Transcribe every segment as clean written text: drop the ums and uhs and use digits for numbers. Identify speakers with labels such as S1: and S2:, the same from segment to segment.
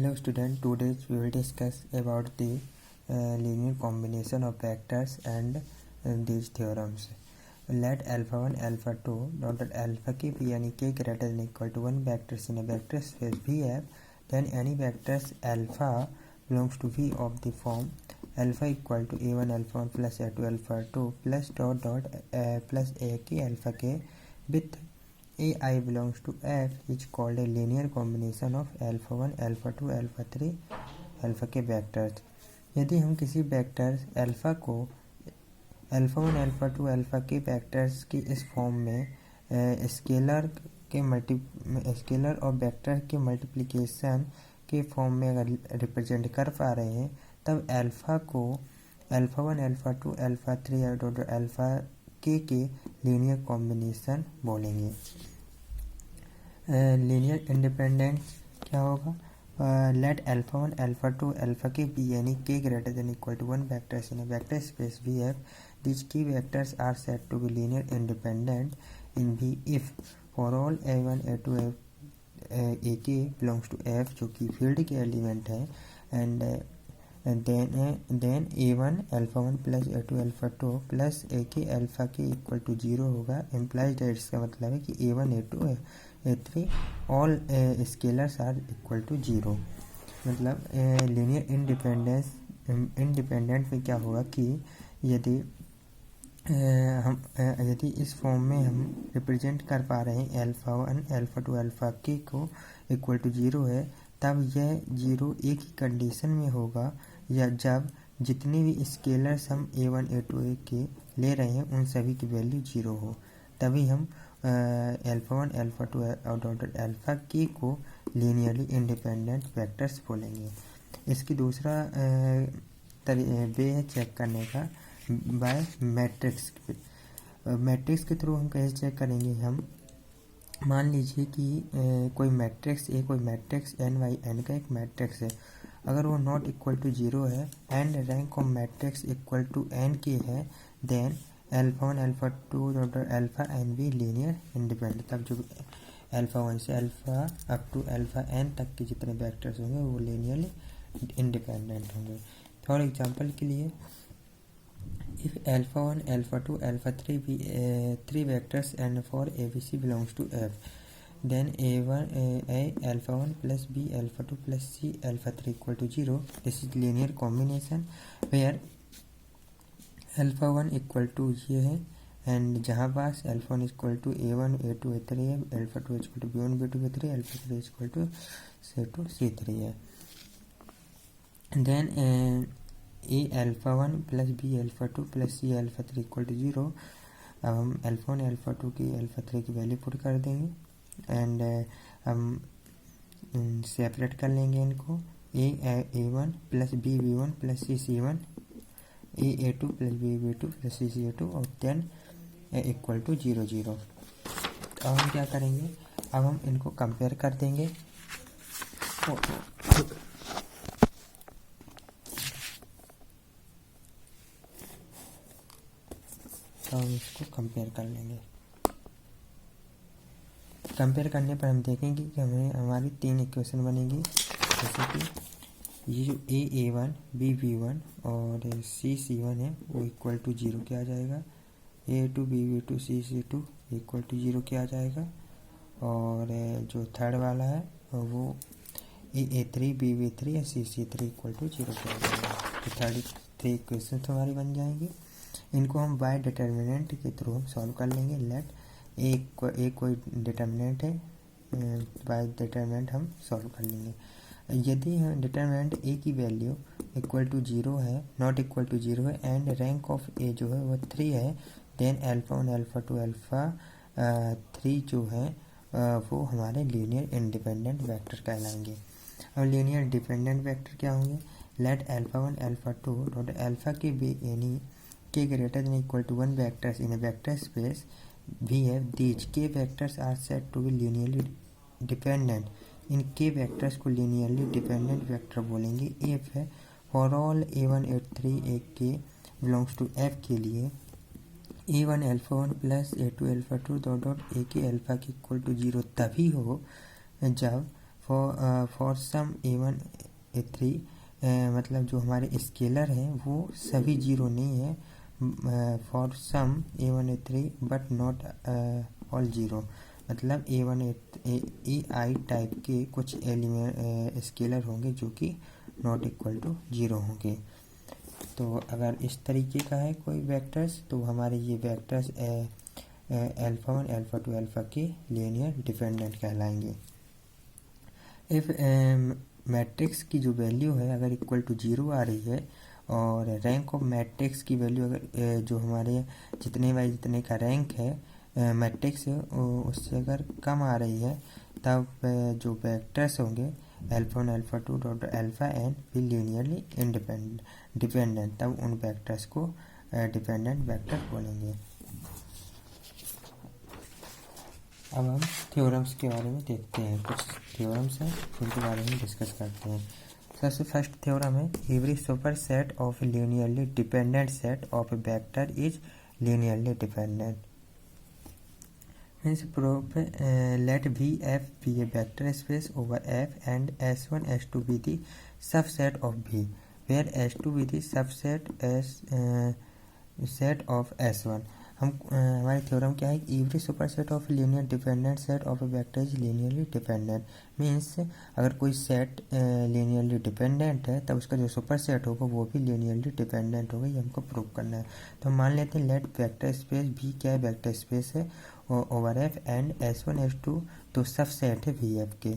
S1: Hello student, today we will discuss about the linear combination of vectors and these theorems. Let alpha 1 alpha 2 dot alpha k be any k greater than equal to 1 vectors in a vector space Vf, then any vectors alpha belongs to V of the form alpha equal to a1 alpha 1 plus a2 alpha 2 plus dot dot plus ak alpha k with ai belongs to f is called a linear combination of alpha 1 alpha 2 alpha 3 alpha के vectors. यदि हम किसी vector alpha को alpha 1 alpha 2 alpha के vectors की इस form में scalar और वेक्टर के मल्टीप्लिकेशन के फॉर्म में अगर रिप्रेजेंट कर पा रहे हैं, तब अल्फा को अल्फा 1 अल्फा 2 अल्फा 3 और अल्फा के लीनियर कॉम्बिनेशन बोलेंगे। लीनियर इंडिपेंडेंस क्या होगा? Let alpha 1 alpha 2 alpha k be any k greater than equal to 1 vectors in a vector space V F, these k vectors are said to be linear independent in V if for all a1 a2 ak belongs to f, जो कि field के element है, and then a1 alpha 1 plus a2 alpha 2 plus ak alpha k equal to 0 होगा। Implies that, इसका मतलब है कि a1 a2 a3 all scalars are equal to 0। मतलब लीनियर इंडिपेंडेंट में क्या होगा कि यदि इस फॉर्म में हम रिप्रेजेंट कर पा रहे हैं अल्फा 1 अल्फा 2 अल्फा के को इक्वल टू 0 है, तब यह 0 एक ही कंडीशन में होगा या जब जितनी भी स्केलर्स हम a1 a2 a ले रहे हैं उन सभी की वैल्यू 0 हो, तभी हम अल्फा 1 अल्फा 2 और अल्फा के को लीनियरली इंडिपेंडेंट वेक्टर्स बोलेंगे। इसकी दूसरा वे है चेक करने का बाय मैट्रिक्स। मैट्रिक्स के थ्रू हम कैसे चेक करेंगे? हम मान लीजिए कि कोई मैट्रिक्स ए, कोई मैट्रिक्स n बाई n का एक मैट्रिक्स है, अगर वो नॉट इक्वल टू 0 है and rank of matrix equal to n के है, then alpha 1 alpha 2 alpha n भी लीनियर इंडिपेंडेंट। तब जो अल्फा 1 से alpha up to alpha n तक के जितने वेक्टर्स होंगे वो लीनियरली इंडिपेंडेंट होंगे। फॉर एग्जांपल के लिए, if alpha 1 alpha 2 alpha 3 be 3 vectors and for abc belongs to f, then a alpha 1 plus b alpha 2 plus c alpha 3 equal to 0. This is linear combination where alpha 1 equal to ये है, and जहाँ पास alpha 1 equal to a1 a2 a3 है, alpha 2 equal to b1 b2 b3, alpha 3 equal to c2 c3 है। then A alpha 1 plus B alpha 2 plus C alpha 3 equal to 0। अब हम alpha 1 alpha 2 की alpha 3 की value put कर देंगे and हम separate कर लेंगे इनको। a1 plus B b1 plus C c1, a2 plus B b2 plus C c2 और देन इक्वल टू 0 0। अब हम क्या करेंगे? अब हम इनको कंपेयर कर देंगे। तो हम इसको कंपेयर कर लेंगे। कंपेयर करने पर हम देखेंगे कि हमारी 3 इक्वेशन बनेगी, जैसे कि ये जो a1 b b1 और c c1 है वो इक्वल टू 0 के आ जाएगा, a2 b b2 c c2 equal to 0 के आ जाएगा, और जो थर्ड वाला है वो a3 b b3 या c c3 इक्वल टू 0 के आ जाएगा। तो 3 इक्वेशन हमारी बन जाएंगी। इनको हम बाय डिटर्मिनेंट के थ्रू हम सॉल्व कर लेंगे। लेट एक कोई डिटर्मिनेंट है, बाय डिटर्मिनेंट हम सॉल्व कर लेंगे। यदि डिटर्मिनेंट ए की वैल्यू इक्वल टू 0 है, नॉट इक्वल टू 0 है, एंड रैंक ऑफ ए जो है वो 3 है, देन अल्फा 1 अल्फा 2 अल्फा 3 जो है वो हमारे लीनियर इंडिपेंडेंट वेक्टर कहलाएंगे। अब लीनियर डिपेंडेंट वेक्टर क्या होंगे? Let alpha 1 alpha 2 dot alpha k be any k greater than equal to 1 vectors in a vector space we have, these k vectors are said to be linearly dependent। In k vectors को linearly dependent vector बोलेंगे if है for all a1 a3 ak belongs to f के लिए a1 alpha 1 plus a2 alpha 2 dot ak alpha के equal to 0 तभी हो जब for some A1 A3 मतलब जो हमारे स्केलर हैं वो सभी जीरो नहीं है, for some A1 A3 but not all zero, मतलब A1 AI टाइप के कुछ एलिमेंट स्केलर होंगे जो कि नॉट इक्वल टू जीरो होंगे। तो अगर इस तरीके का है कोई वेक्टर्स तो हमारे ये वेक्टर्स अल्फा 1 अल्फा 2 अल्फा के लीनियर डिपेंडेंट कहलाएंगे। इफ मैट्रिक्स की जो वैल्यू है अगर इक्वल टू जीरो आ रही है और रैंक ऑफ मैट्रिक्स की वैल्यू अगर जो हमारे जितने बाई जितने का रैंक है मैट्रिक्स है उससे अगर कम आ रही है तब जो वेक्टर्स होंगे alpha 1 alpha 2 dot alpha N भी लीनियरली डिपेंडेंट, तब उन वेक्टर्स को डिपेंडेंट वेक्टर बोलेंगे। अब हम थ्योरम्स के बारे में देखते हैं, कुछ थ्योरम्स हैं जिनके बारे में डिस्कस करते हैं। सबसे फर्स्ट थ्योरम है every super set of linearly dependent set of A vector is linearly dependent. Means proof late VF be a vector space over F and S1 S2 be the subset of V, where S2 be the subset set of S1। हम हमारी theorem क्या है, every super set of linear dependent set of A vector is linearly dependent. Means अगर कोई set linearly dependent है तब उसका जो सुपर सेट होगा वो भी लीनियरली डिपेंडेंट होगा, ये हमको प्रूव करना है। तो हम मान लेते हैं लेट वेक्टर स्पेस भी क्या है, वेक्टर स्पेस है over F and S1 S2 तो सब सेट है VF के,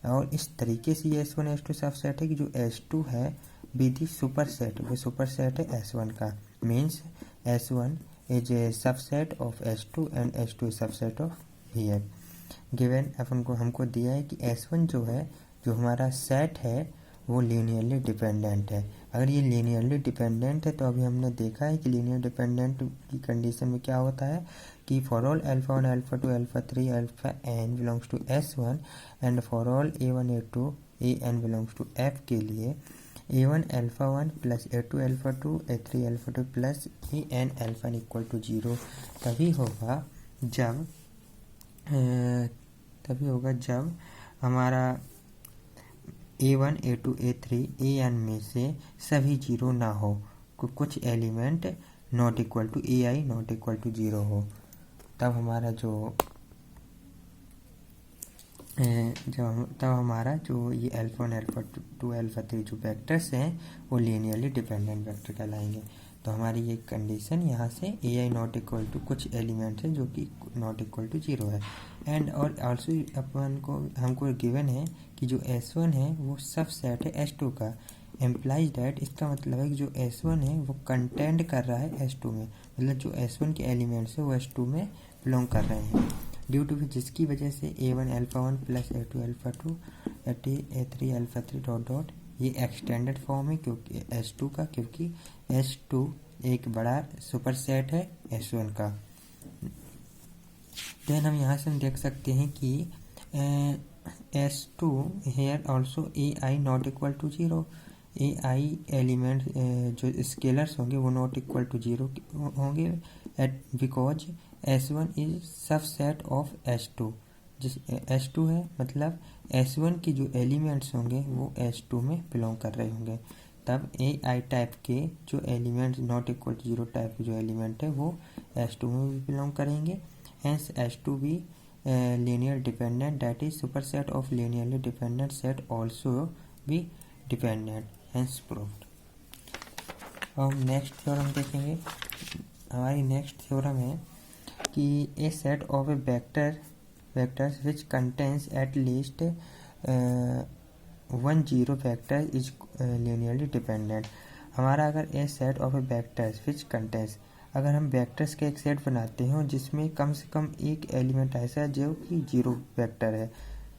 S1: और इस तरीके से ये S1 S2 सब सेट है कि जो S2 है बी दी सुपर सेट, वो सुपर सेट है S1 का। Means S1 is a subset of S2 and S2 is subset of VF। Given अपन को हमको दिया है कि S1 जो है जो हमारा सेट है वो लीनियरली डिपेंडेंट है। अगर ये लीनियरली डिपेंडेंट है तो अभी हमने देखा है कि लीनियर डिपेंडेंट की कंडीशन में क्या होता है कि for all alpha 1 alpha 2 alpha 3 alpha n belongs to S1 and for all A1 A2 AN belongs to F के लिए A1 alpha 1 plus A2 alpha 2 A3 alpha 2 plus AN alpha equal to zero तभी होगा जब हमारा A1 A2 A3 AN में से सभी zero ना हो, कुछ element not equal to AI not equal to zero हो, तब हमारा जो ये अल्फा 1 अल्फा 2 अल्फा 3 जो वेक्टर्स हैं वो लीनियरली डिपेंडेंट वेक्टर कहलाएंगे। तो हमारी ये कंडीशन यहाँ से AI नॉट इक्वल टू कुछ एलिमेंट है जो कि नॉट इक्वल टू जीरो है, एंड और ऑल्सो हमको गिवन है कि जो S1 है वो सब सेट है S2 का। एम्प्लाइज डैट इसका मतलब है कि जो S1 है वो कंटेंट कर रहा है S2 में, मतलब जो S1 के एलिमेंट्स है वो S2 में बिलोंग कर रहे हैं, ड्यू टू जिसकी वजह से A1 alpha 1 plus A2 alpha 2 A3 alpha 3 dot dot ये एक्सटेंडेड फॉर्म है क्योंकि S2 का, क्योंकि S2 एक बड़ा सुपर सेट है S1 का। देन हम यहाँ से हम देख सकते हैं कि S2 here also AI not equal to zero, AI element जो स्केलर्स होंगे वो नॉट इक्वल टू जीरो होंगे because S1 is subset of S2। जिस S2 है मतलब S1 की जो एलिमेंट्स होंगे वो S2 में बिलोंग कर रहे होंगे, तब AI टाइप के जो elements not equal to zero type के जो एलिमेंट है वो S2 में भी बिलोंग करेंगे। हेंस S2 भी linear dependent, that is superset of linearly dependent set also be dependent, hence proved। अब नेक्स्ट थ्योरम देखेंगे। हमारी नेक्स्ट थ्योरम है कि a set of a vectors which contains at least one zero vector is linearly dependent. हमारा अगर a set of a vectors which contains, अगर हम vectors के एक सेट बनाते हो जिसमें कम से कम एक एलिमेंट ऐसा है जो कि जीरो वेक्टर है,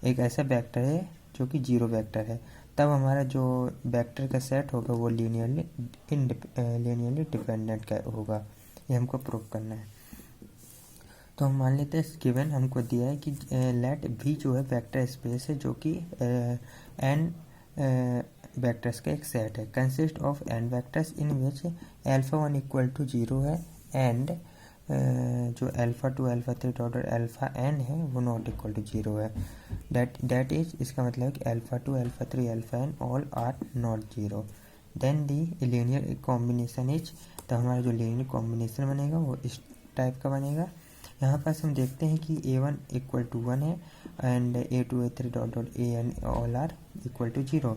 S1: एक ऐसा वेक्टर है जो कि जीरो वेक्टर है, तब हमारा जो वेक्टर का सेट होगा वो लीनियरली डिपेंडेंट का होगा। ये हमको प्रूव करना है। तो हम मान लेते हैं गिवन हमको दिया है कि लेट V जो है वेक्टर स्पेस है जो कि n वेक्टर्स का एक सेट है, consist of n vectors in which alpha 1 equal to zero है एंड जो alpha two alpha three dot alpha N है वो नॉट इक्वल टू 0 है। दैट इज, इसका मतलब है कि alpha two alpha three alpha N all are not 0। Then the linear combination is, तो हमारा जो लीनियर कॉम्बिनेशन बनेगा वो इस टाइप का बनेगा। यहाँ पास हम देखते हैं कि a1 इक्वल टू 1 है and a2 a3 dot dot an all are equal to 0।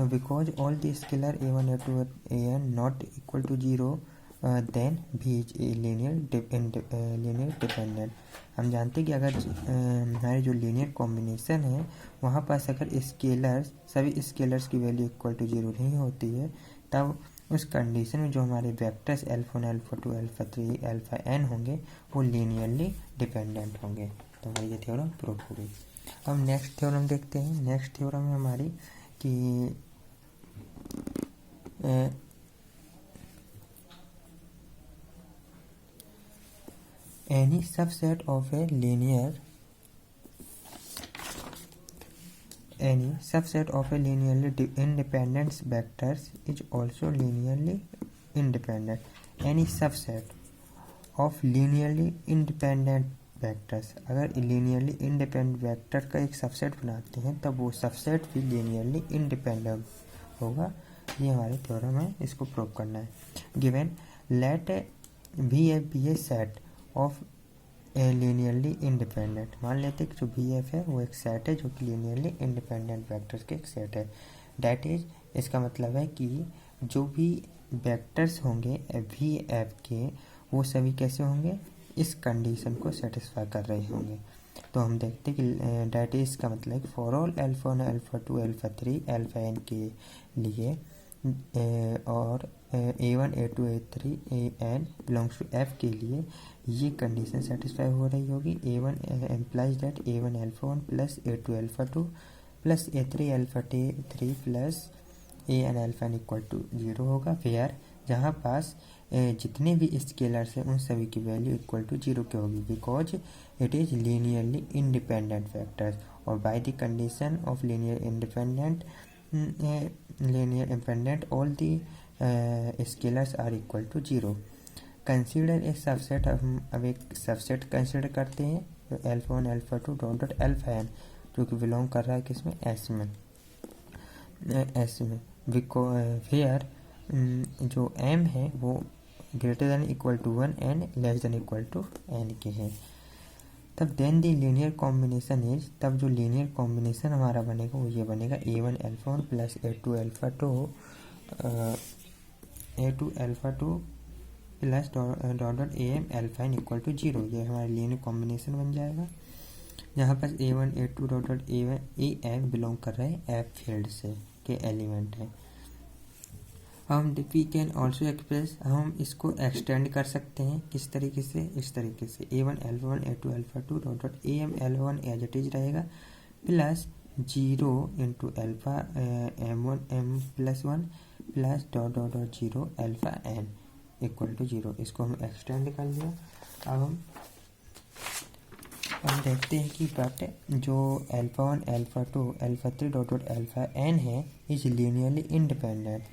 S1: Because all the scalar a1 a2 an not equal to 0 then भी इज लीनियर डिपेंडेंट। हम जानते हैं कि अगर हमारे जो लीनियर कॉम्बिनेशन है वहाँ पास अगर स्केलर्स, सभी स्केलर्स की वैल्यू इक्वल टू 0 नहीं होती है, तब उस कंडीशन में जो हमारे vectors alpha 1 alpha 2 alpha 3 alpha n होंगे वो लीनियरली डिपेंडेंट होंगे। तो हमारी ये थ्योरम प्रूव हो गई। अब नेक्स्ट थ्योरम देखते हैं। नेक्स्ट थ्योरम है हमारी कि any subset of a linearly independent vectors is also linearly independent. Any subset of linearly independent vectors, अगर linearly independent vector का एक सबसेट बनाते हैं तब वो सबसेट भी linearly independent होगा। ये हमारे थ्योरम है, इसको प्रूव करना है। Given let VF be a set of linearly independent, मान लेते हैं कि जो VF है वो एक सेट है जो कि लीनियरली इंडिपेंडेंट वेक्टर्स के एक सेट है। डैट इज, इसका मतलब है कि जो भी वेक्टर्स होंगे VF के वो सभी कैसे होंगे, इस कंडीशन को सेटिस्फाई कर रहे होंगे। तो हम देखते हैं कि डैट इज का मतलब है कि for all alpha 1 alpha 2 alpha 3 alpha n के लिए और a1 a2 a3 an belongs to f के लिए ये कंडीशन सेटिस्फाई हो रही होगी। a1 implies that a1 alpha 1 plus a2 alpha 2 plus a3 alpha 3 plus an alpha n equal to 0 होगा। फेयर जहाँ पास जितने भी स्केलर्स हैं उन सभी की वैल्यू इक्वल टू 0 की होगी, because it is linearly independent factors. और by the condition of linear independent all the scalars are equal to 0. Consider a subset, अब एक सबसेट कंसीडर करते हैं alpha 1 alpha 2 dot dot alpha n जो कि belong कर रहा है किसमें, S में। वेयर जो m है वो greater than equal to 1 and less than equal to n के हैं। तब then the linear combination is, तब जो लीनियर कॉम्बिनेशन हमारा बनेगा वो ये बनेगा a1 alpha 1 plus a2 alpha 2 plus dot dot am alpha n equal to 0। ये हमारा लीनियर कॉम्बिनेशन बन जाएगा जहाँ पर a1 a2 dot dot am belong कर रहे हैं f फील्ड से के एलिमेंट है। हम वी कैन ऑल्सो एक्सप्रेस, हम इसको एक्सटेंड कर सकते हैं किस तरीके से, इस तरीके से a1 alpha 1 a2 alpha 2 dot dot am alpha 1 as it is रहेगा plus 0 into alpha m1 m plus 1 plus dot dot dot 0 alpha n equal to 0। इसको हम एक्सटेंड कर लिया। अब हम देखते हैं कि बट जो alpha 1 alpha 2 alpha 3 dot dot alpha n है इज लीनियरली इंडिपेंडेंट,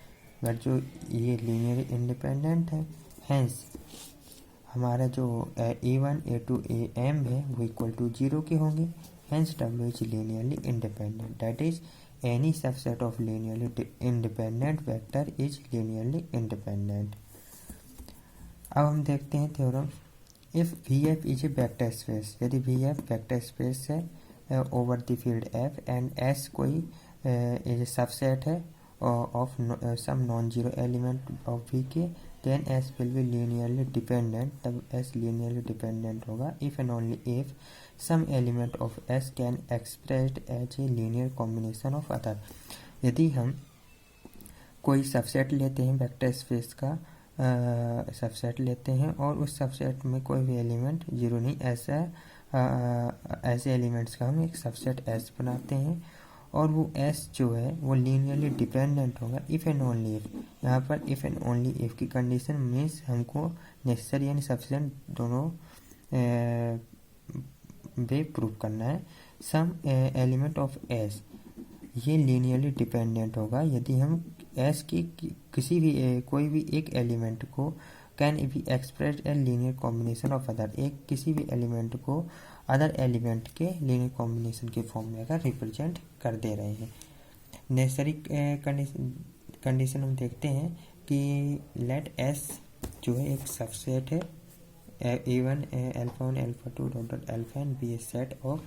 S1: बट जो ये लीनियरली इंडिपेंडेंट है, हैंस हमारा जो a1 a2 am है वो इक्वल टू 0 के होंगे। Hence w is linearly independent, that is any subset of linearly independent vector is linearly independent. अब हम देखते हैं theorem, if VF is a vector space, यदि VF वेक्टर स्पेस है over the field F and S कोई is a subset है of some non-zero element of V के, then S will be linearly dependent, तब S linearly dependent होगा if and only if some element of S can expressed as a linear combination of other। यदि हम कोई subset लेते हैं vector space का subset लेते हैं और उस सबसेट में कोई भी एलिमेंट जीरो नहीं, ऐसे एलिमेंट्स का हम एक सबसेट S बनाते हैं और वो S जो है वो लीनियरली डिपेंडेंट होगा इफ़ एंड ओनली इफ़। यहाँ पर इफ़ एंड ओनली इफ़ की कंडीशन मीन्स हमको नेसेसरी यानी सफिशिएंट दोनों वे प्रूव करना है। सम एलिमेंट ऑफ S ये लीनियरली डिपेंडेंट होगा यदि हम S की किसी भी कोई भी एक एलिमेंट को can be expressed A linear combination of other, एक किसी भी एलिमेंट को अदर एलिमेंट के लीनियर कॉम्बिनेशन के फॉर्म में अगर रिप्रेजेंट कर दे रहे हैं। नेसेसरी कंडीशन हम देखते हैं कि लेट एस जो है एक सबसेट है, A1 alpha 1 alpha 2 dot alpha n be a set of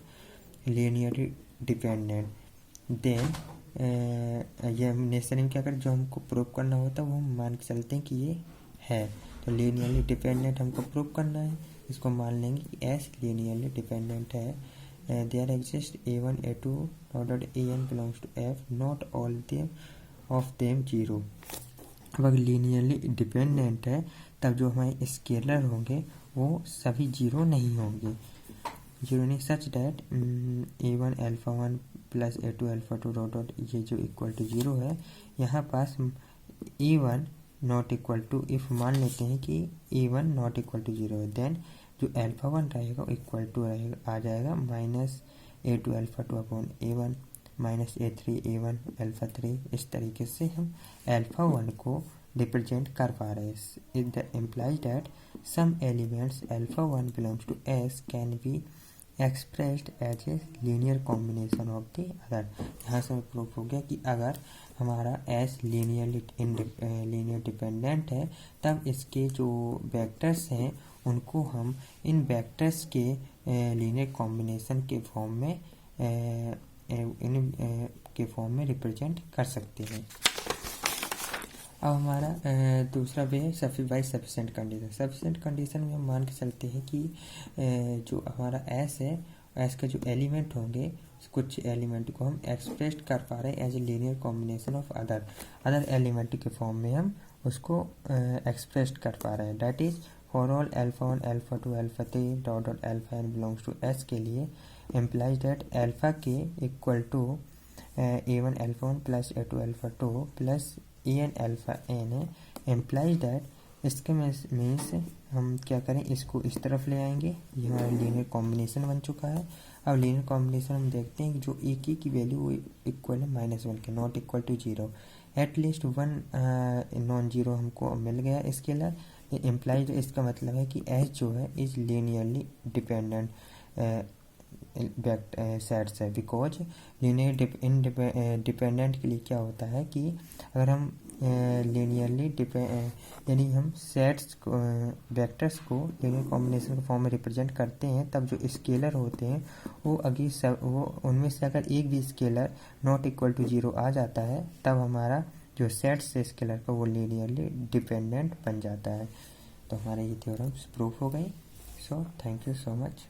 S1: linearly dependent, then ये हम नेसेसरी में क्या करें, जो हमको प्रूव करना होता है वो हम मान के चलते हैं कि ये है, तो लीनियरली डिपेंडेंट हमको प्रूव करना है, इसको मान लेंगे कि एस लीनियरली डिपेंडेंट है। There exist A1 A2 dot AN belongs to F, not all them of them zero. अगर लीनियरली डिपेंडेंट है तब जो हमारे स्केलर होंगे वो सभी जीरो नहीं होंगे, जीरो नहीं, such that A1 alpha 1 plus A2 alpha 2 dot ये जो इक्वल टू जीरो है, यहाँ पास A1 not equal to, if मान लेते हैं कि A1 not equal to zero है, देन जो अल्फा 1 रहेगा इक्वल टू रहेगा आ जाएगा minus A2 alpha 2 upon A1 minus A3 A1 alpha 3। इस तरीके से हम अल्फा 1 को रिप्रेजेंट कर पा रहे हैं। It implies that some elements alpha 1 belongs to S can be expressed as a linear combination of the other. यहाँ से प्रूफ हो गया कि अगर हमारा S लीनियर डिपेंडेंट है तब इसके जो वेक्टर्स हैं उनको हम इन वेक्टर्स के लीनियर कॉम्बिनेशन के फॉर्म में रिप्रेजेंट कर सकते हैं। अब हमारा दूसरा वे है सफिशिएंट कंडीशन। सफिशिएंट कंडीशन में हम मान के चलते हैं कि जो हमारा एस है, एस के जो एलिमेंट होंगे कुछ एलिमेंट को हम एक्सप्रेस कर पा रहे हैं as a linear combination of other element के फॉर्म में हम उसको एक्सप्रेस कर पा रहे हैं। That is for all alpha 1 alpha 2 alpha 3 dot alpha n belongs to S के लिए implies that alpha k equal to A1 alpha 1 plus A2 alpha 2 plus AN alpha n है, इम्प्लाइज दैट इसके means हम क्या करें, इसको इस तरफ ले आएंगे, ये हमारा लीनियर कॉम्बिनेशन बन चुका है। अब लीनियर कॉम्बिनेशन हम देखते हैं कि जो एक ही की वैल्यू वो इक्वल है -1 के, not equal to zero, at least one non zero हमको मिल गया स्केलर। इम्प्लाइज इसका मतलब है कि एस जो है इज लीनियरली डिपेंडेंट सेट्स है, बिकॉज लीनियर डिपेंडेंट के लिए क्या होता है कि अगर हम लीनियरली यानी हम सेट्स को वेक्टर्स को लीनियर कॉम्बिनेशन के फॉर्म में रिप्रेजेंट करते हैं तब जो स्केलर होते हैं वो वो उनमें से अगर एक भी scalar not equal to zero आ जाता है तब हमारा जो सेट्स से स्केलर का वो लीनियरली डिपेंडेंट बन जाता है। तो हमारे ये थ्योरम्स प्रूफ हो गए। So thank you so much.